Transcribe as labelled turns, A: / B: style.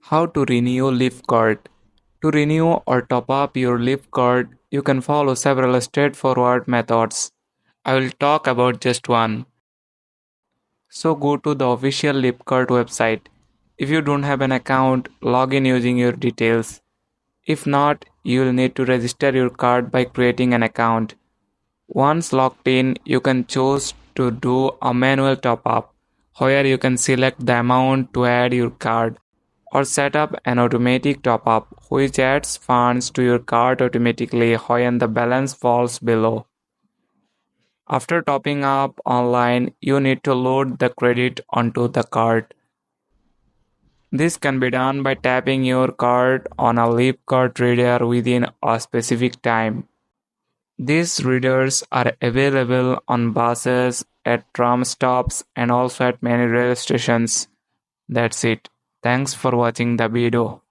A: How to renew Leaf card. To renew or top up your Leaf card, you can follow several straightforward methods. I will talk about just one. So go to the official Leaf card website. If you don't have an account, log in using your details. If not, you will need to register your card by creating an account. Once logged in, you can choose to do a manual top up, where you can select the amount to add your card, or set up an automatic top up, which adds funds to your card automatically when the balance falls below. After topping up online, you need to load the credit onto the card. This can be done by tapping your card on a Leap card reader within a specific time. These readers are available on buses, at tram stops, and also at many rail stations. That's it. Thanks for watching the video.